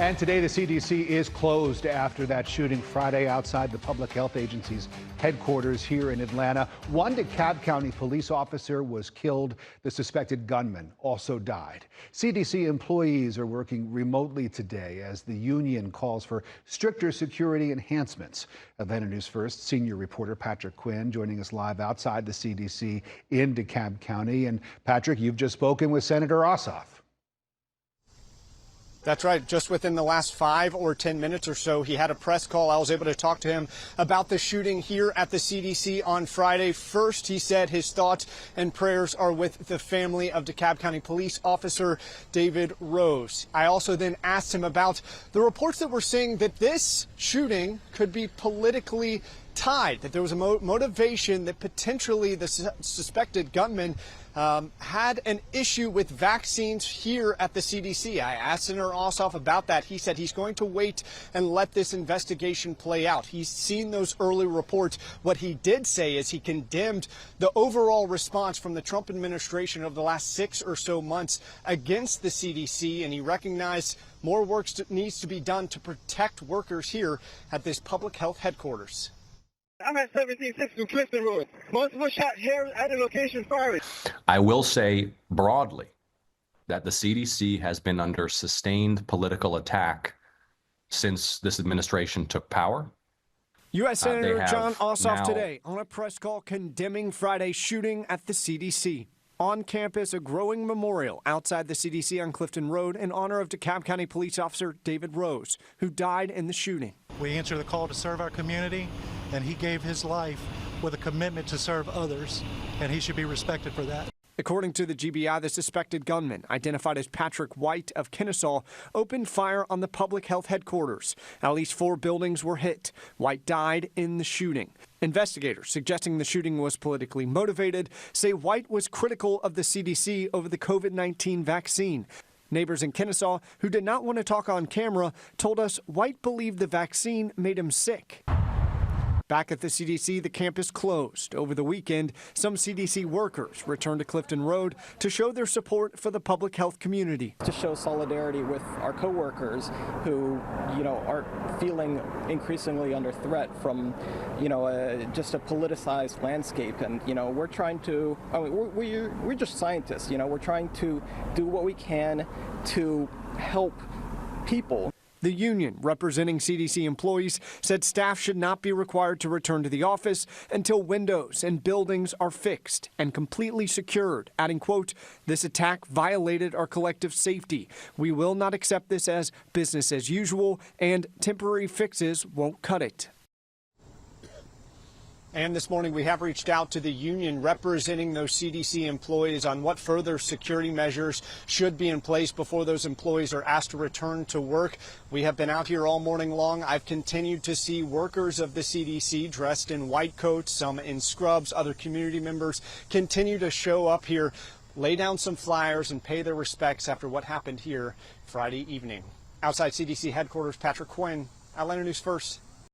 And today the CDC is closed after that shooting Friday outside the Public Health Agency's headquarters here in Atlanta. One DeKalb County police officer was killed. The suspected gunman also died. CDC employees are working remotely today as the union calls for stricter security enhancements. Atlanta News First senior reporter Patrick Quinn joining us live outside the CDC in DeKalb County. And Patrick, you've just spoken with Senator Ossoff. That's right. Just within the last 5 or 10 minutes or so, he had a press call. I was able to talk to him about the shooting here at the CDC on Friday. First, he said his thoughts and prayers are with the family of DeKalb County Police Officer David Rose. I also then asked him about the reports that were saying that this shooting could be politically tied, that there was a motivation that potentially the suspected gunman had an issue with vaccines here at the CDC. I asked Senator Ossoff about that. He said he's going to wait and let this investigation play out. He's seen those early reports. What he did say is he condemned the overall response from the Trump administration over the last 6 or so months against the CDC, and he recognized more work needs to be done to protect workers here at this public health headquarters. I'm at 1760 Clifton Road. Multiple shot here at the location firing. I will say broadly that the CDC has been under sustained political attack since this administration took power. U.S. Senator John Ossoff today on a press call condemning Friday's shooting at the CDC. On campus, a growing memorial outside the CDC on Clifton Road in honor of DeKalb County Police Officer David Rose, who died in the shooting. We answer the call to serve our community, and he gave his life with a commitment to serve others, and he should be respected for that. According to the GBI, the suspected gunman, identified as Patrick White of Kennesaw, opened fire on the public health headquarters. At least 4 buildings were hit. White died in the shooting. Investigators suggesting the shooting was politically motivated say White was critical of the CDC over the COVID-19 vaccine. Neighbors in Kennesaw, who did not want to talk on camera, told us White believed the vaccine made him sick. Back at the CDC, the campus closed. Over the weekend, some CDC workers returned to Clifton Road to show their support for the public health community. To show solidarity with our coworkers who, are feeling increasingly under threat from, just a politicized landscape. And, we're trying to, we're just scientists, we're trying to do what we can to help people. The union representing CDC employees said staff should not be required to return to the office until windows and buildings are fixed and completely secured, adding, quote, "This attack violated our collective safety. We will not accept this as business as usual, and temporary fixes won't cut it." And this morning, we have reached out to the union representing those CDC employees on what further security measures should be in place before those employees are asked to return to work. We have been out here all morning long. I've continued to see workers of the CDC dressed in white coats, some in scrubs. Other community members continue to show up here, lay down some flyers, and pay their respects after what happened here Friday evening. Outside CDC headquarters, Patrick Quinn, Atlanta News First.